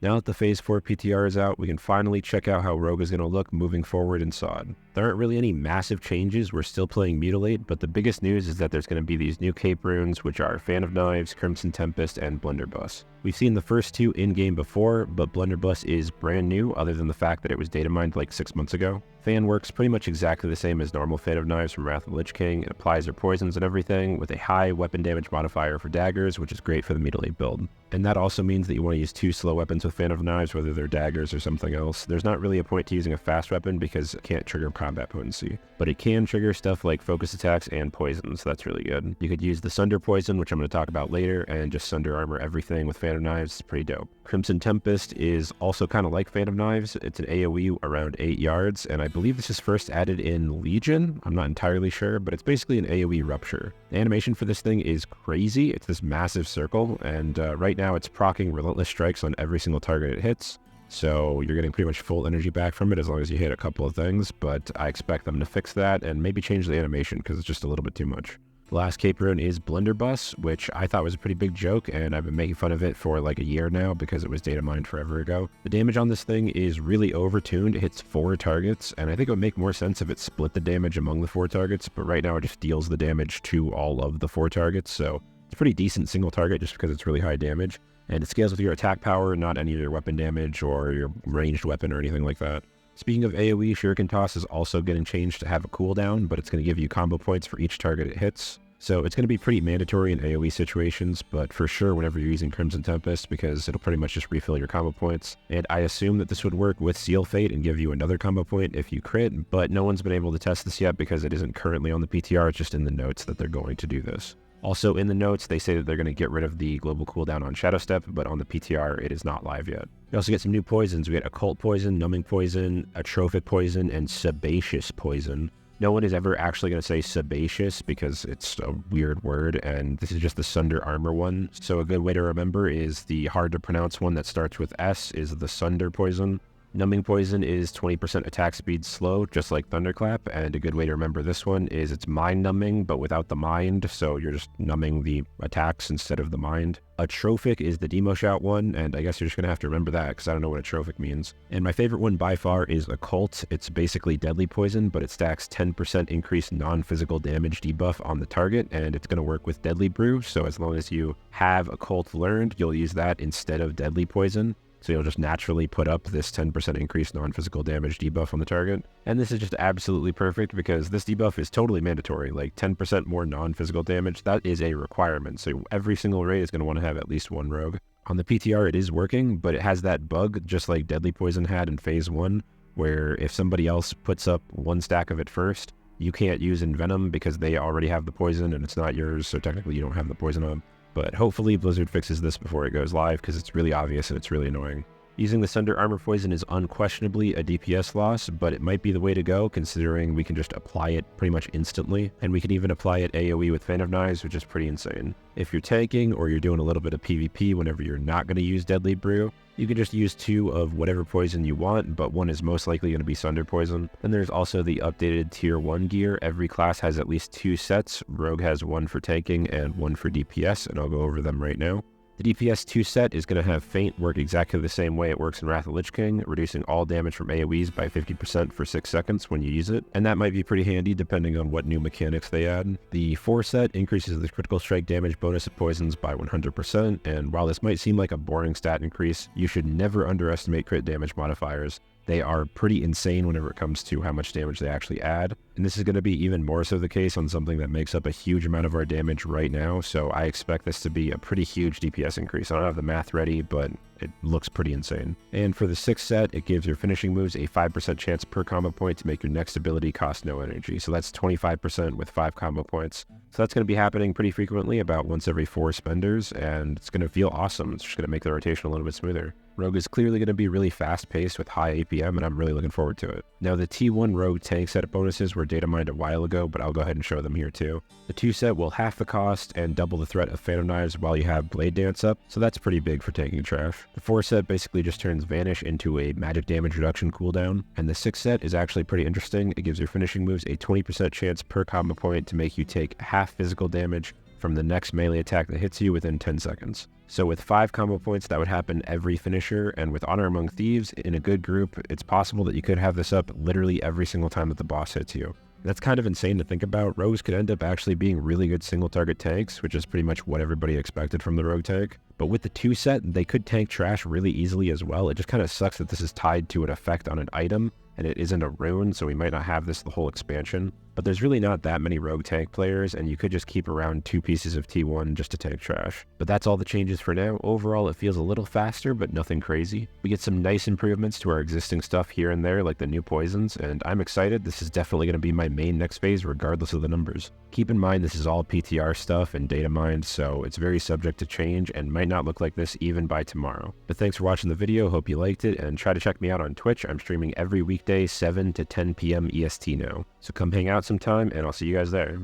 Now that the Phase 4 PTR is out, we can finally check out how Rogue is going to look moving forward in SoD. There aren't really any massive changes, we're still playing Mutilate, but the biggest news is that there's going to be these new cape runes, which are Fan of Knives, Crimson Tempest, and Blunderbuss. We've seen the first two in-game before, but Blunderbuss is brand new, other than the fact that it was data mined like 6 months ago. Fan works pretty much exactly the same as normal Fan of Knives from Wrath of the Lich King. It applies their poisons and everything, with a high weapon damage modifier for daggers, which is great for the Mutilate build. And that also means that you want to use 2 slow weapons with Fan of Knives, whether they're daggers or something else. There's not really a point to using a fast weapon because it can't trigger combat potency, but it can trigger stuff like focus attacks and poisons, so that's really good. You could use the Sunder Poison, which I'm going to talk about later, and just Sunder armor everything with Fan of Knives. It's pretty dope. Crimson Tempest is also kind of like Fan of Knives. It's an AoE around 8 yards, and I believe this is first added in Legion. I'm not entirely sure, but it's basically an AoE rupture. The animation for this thing is crazy. It's this massive circle, and right now it's proccing relentless strikes on every single target it hits. So you're getting pretty much full energy back from it as long as you hit a couple of things, but I expect them to fix that and maybe change the animation because it's just a little bit too much. The last cape rune is Blunderbuss, which I thought was a pretty big joke, and I've been making fun of it for like a year now because it was data mined forever ago. The damage on this thing is really overtuned. It hits 4 targets, and I think it would make more sense if it split the damage among the 4 targets, but right now it just deals the damage to all of the 4 targets, so it's a pretty decent single target just because it's really high damage. And it scales with your attack power, not any of your weapon damage or your ranged weapon or anything like that. Speaking of AoE, Shuriken Toss is also getting changed to have a cooldown, but it's going to give you combo points for each target it hits. So it's going to be pretty mandatory in AoE situations, but for sure whenever you're using Crimson Tempest, because it'll pretty much just refill your combo points. And I assume that this would work with Seal Fate and give you another combo point if you crit, but no one's been able to test this yet because it isn't currently on the PTR, it's just in the notes that they're going to do this. Also in the notes, they say that they're going to get rid of the global cooldown on Shadow Step, but on the PTR, it is not live yet. We also get some new poisons. We get Occult Poison, Numbing Poison, Atrophic Poison, and Sebaceous Poison. No one is ever actually going to say sebaceous because it's a weird word, and this is just the Sunder armor one. So a good way to remember is the hard to pronounce one that starts with S is the Sunder Poison. Numbing Poison is 20% attack speed slow, just like Thunderclap, and a good way to remember this one is it's mind numbing, but without the mind, so you're just numbing the attacks instead of the mind. Atrophic is the Demo Shout one, and I guess you're just going to have to remember that because I don't know what Atrophic means. And my favorite one by far is Occult. It's basically Deadly Poison, but it stacks 10% increased non-physical damage debuff on the target, and it's going to work with Deadly Brew, so as long as you have Occult learned, you'll use that instead of Deadly Poison. So you'll just naturally put up this 10% increased non-physical damage debuff on the target. And this is just absolutely perfect because this debuff is totally mandatory, like 10% more non-physical damage. That is a requirement. So every single raid is going to want to have at least one rogue. On the PTR, it is working, but it has that bug just like Deadly Poison had in Phase 1, where if somebody else puts up 1 stack of it first, you can't use Envenom because they already have the poison and it's not yours, so technically you don't have the poison on. But hopefully Blizzard fixes this before it goes live because it's really obvious and it's really annoying. Using the Sunder Armor Poison is unquestionably a DPS loss, but it might be the way to go considering we can just apply it pretty much instantly, and we can even apply it AoE with Fan of Knives, which is pretty insane. If you're tanking or you're doing a little bit of PvP whenever you're not going to use Deadly Brew, you can just use 2 of whatever poison you want, but one is most likely going to be Sunder Poison. Then there's also the updated Tier 1 gear. Every class has at least 2 sets. Rogue has 1 for tanking and 1 for DPS, and I'll go over them right now. The DPS 2 set is going to have Feint work exactly the same way it works in Wrath of the Lich King, reducing all damage from AoEs by 50% for 6 seconds when you use it, and that might be pretty handy depending on what new mechanics they add. The 4 set increases the critical strike damage bonus of poisons by 100%, and while this might seem like a boring stat increase, you should never underestimate crit damage modifiers. They are pretty insane whenever it comes to how much damage they actually add. And this is going to be even more so the case on something that makes up a huge amount of our damage right now. So I expect this to be a pretty huge DPS increase. I don't have the math ready, but it looks pretty insane. And for the 6th set, it gives your finishing moves a 5% chance per combo point to make your next ability cost no energy. So that's 25% with 5 combo points. So that's going to be happening pretty frequently, about once every 4 spenders, and it's going to feel awesome. It's just going to make the rotation a little bit smoother. Rogue is clearly going to be really fast-paced with high APM, and I'm really looking forward to it. Now, the T1 Rogue tank set bonuses were data mined a while ago, but I'll go ahead and show them here too. The 2 set will half the cost and double the threat of Fan of Knives while you have Blade Dance up, so that's pretty big for tanking trash. The 4 set basically just turns Vanish into a magic damage reduction cooldown, and the 6 set is actually pretty interesting. It gives your finishing moves a 20% chance per combo point to make you take half physical damage from the next melee attack that hits you within 10 seconds. So with 5 combo points, that would happen every finisher, and with Honor Among Thieves, in a good group, it's possible that you could have this up literally every single time that the boss hits you. That's kind of insane to think about. Rogues could end up actually being really good single target tanks, which is pretty much what everybody expected from the rogue tank. But with the 2 set, they could tank trash really easily as well. It just kind of sucks that this is tied to an effect on an item, and it isn't a rune, so we might not have this the whole expansion. But there's really not that many rogue tank players, and you could just keep around 2 pieces of T1 just to tank trash. But that's all the changes for now. Overall, it feels a little faster, but nothing crazy. We get some nice improvements to our existing stuff here and there, like the new poisons, and I'm excited. This is definitely going to be my main next phase, regardless of the numbers. Keep in mind, this is all PTR stuff and data mined, so it's very subject to change and might not look like this even by tomorrow. But thanks for watching the video, hope you liked it, and try to check me out on Twitch. I'm streaming every weekday, 7 to 10 p.m. EST now. So come hang out sometime, and I'll see you guys there.